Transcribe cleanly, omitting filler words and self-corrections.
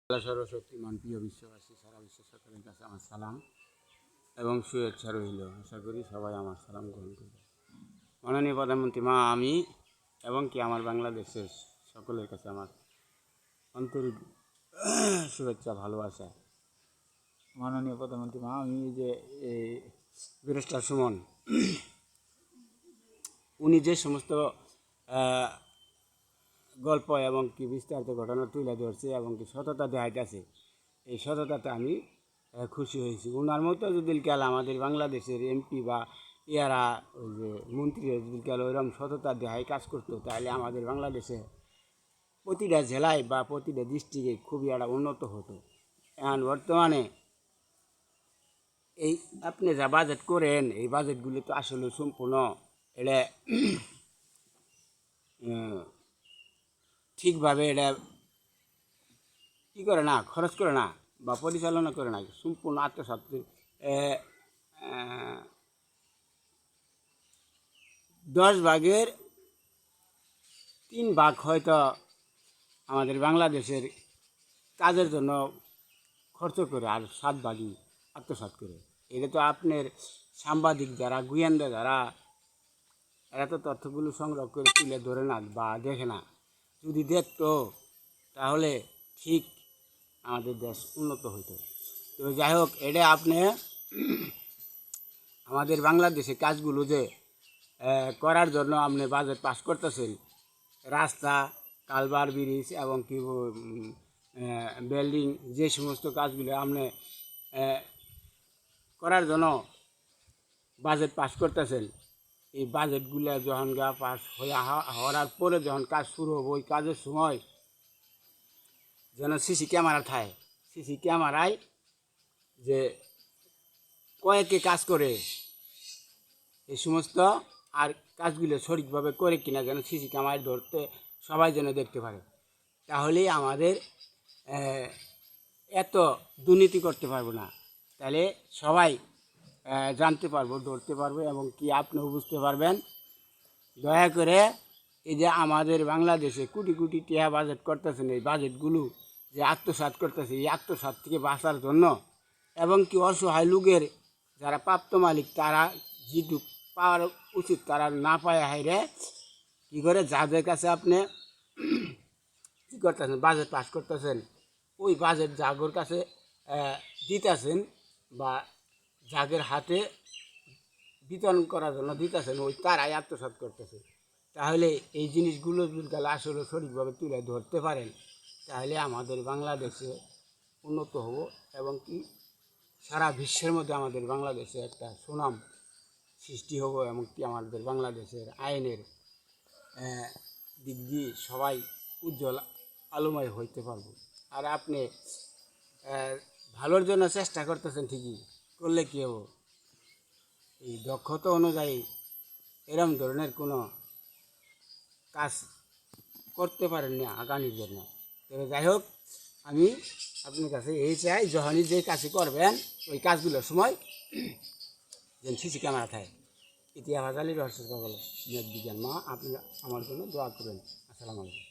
আল্লাহ সর্বশক্তিমান প্রিয় বিশ্ববাসী সারা বিশ্ব সকলের কাছে আমার সালাম এবং শুভেচ্ছা রইল। আশা করি সবাই আমার সালাম গ্রহণ করবে। মাননীয় প্রধানমন্ত্রী মা, আমি এবং কি আমার বাংলাদেশের সকলের কাছে আমার আন্তরিক শুভেচ্ছা ভালোবাসা। মাননীয় প্রধানমন্ত্রী মা, আমি যে এই ব্যারিস্টার সুমন উনি যে সমস্ত গল্প এবং কি বিস্তারিত ঘটনা তুলে ধরছে এবং কি সততা দেখাইতেছে, এই সততাতে আমি খুশি হয়েছি। ওনার মতো যদি কাল আমাদের বাংলাদেশের এমপি বা ইয়ারা ওই যে মন্ত্রী যদি কাল ওইরকম সততা দেখায় কাজ করতো, তাহলে আমাদের বাংলাদেশে প্রতিটা জেলায় বা প্রতিটা ডিস্ট্রিক্টে খুবই একটা উন্নত হতো। এখন বর্তমানে এই আপনি যা বাজেট করেন, এই বাজেটগুলি তো আসলে সম্পূর্ণ এটা ঠিকভাবে এটা কী করে না, খরচ করে না বা পরিচালনা করে না, সম্পূর্ণ আত্মসাৎ 10 ভাগের 3 ভাগ হয়তো আমাদের বাংলাদেশের কাজের জন্য খরচ করে, আর 7 ভাগই আত্মসাৎ করে। এটা তো আপনার সাংবাদিক যারা গোয়েন্দা যারা এরা তো তথ্যগুলো সংগ্রহ করে তুলে ধরে না বা দেখে না। যদি দেখতো তাহলে ঠিক আমাদের দেশ উন্নত হইতো। তো যাই হোক, এটা আপনি আমাদের বাংলাদেশে কাজগুলো যে করার জন্য আপনি বাজেট পাস করতেছেন, রাস্তা, কালভার, ব্রিজ এবং কি বিল্ডিং, যে সমস্ত কাজগুলো আপনি করার জন্য বাজেট পাস করতেছেন, এই বাজেটগুলো যখন পাস হওয়ার পরে যখন কাজ শুরু হবে, ওই কাজের সময় যেন সিসি ক্যামেরা থাকে, সিসি ক্যামেরায় যে কয়েকে কাজ করে এই সমস্ত আর কাজগুলো সঠিকভাবে করে কিনা যেন সিসি ক্যামেরায় ধরতে সবাই যেন দেখতে পারে। তাহলেই আমাদের এত দুর্নীতি করতে পারবো না। তাহলে সবাই জানতে পারবো, ধরতে পারবো এবং কি আপনিও বুঝতে পারবেন। দয়া করে এই যে আমাদের বাংলাদেশে কোটি কোটি টাকা বাজেট করতেছেন, এই বাজেটগুলো যে আত্মসাৎ করতেছে, এই আত্মসাৎ থেকে বাঁচার জন্য এবং কি অসহায় লোকের যারা প্রাপ্ত মালিক তারা যেটুক পাওয়ার উচিত তারা না পায় হাইরে কী করে যাদের কাছে আপনি কী করতেছেন বাজেট পাস করতেছেন, ওই বাজেট জাগর কাছে দিতেছেন বা জাগের হাতে বিতরণ করার জন্য দিতেছেন, ওই তারাই আত্মসাৎ করতেছে। তাহলে এই জিনিসগুলো যদি আসলে সঠিকভাবে তুলে ধরতে পারেন, তাহলে আমাদের বাংলাদেশে উন্নত হব এবং কি সারা বিশ্বের মধ্যে আমাদের বাংলাদেশে একটা সুনাম সৃষ্টি হব এবং কি আমাদের বাংলাদেশের আইনের দিক দিয়ে সবাই উজ্জ্বল আলোময় হইতে পারবো। আর আপনি ভালোর জন্য চেষ্টা করতেছেন, ঠিকই করলে কী হবো, এই দক্ষতা অনুযায়ী এরম ধরনের কোনো কাজ করতে পারেন না আগামীর জন্য। তবে যাই হোক, আমি আপনার কাছে এই চাই, যখনই যে কাজই করবেন ওই কাজগুলোর সময় যেন সিসি ক্যামেরা থাকে। ইতিহাস আলী রহস্য বিজ্ঞান মা, আপনি আমার জন্য দোয়া করবেন। আসসালামু আলাইকুম।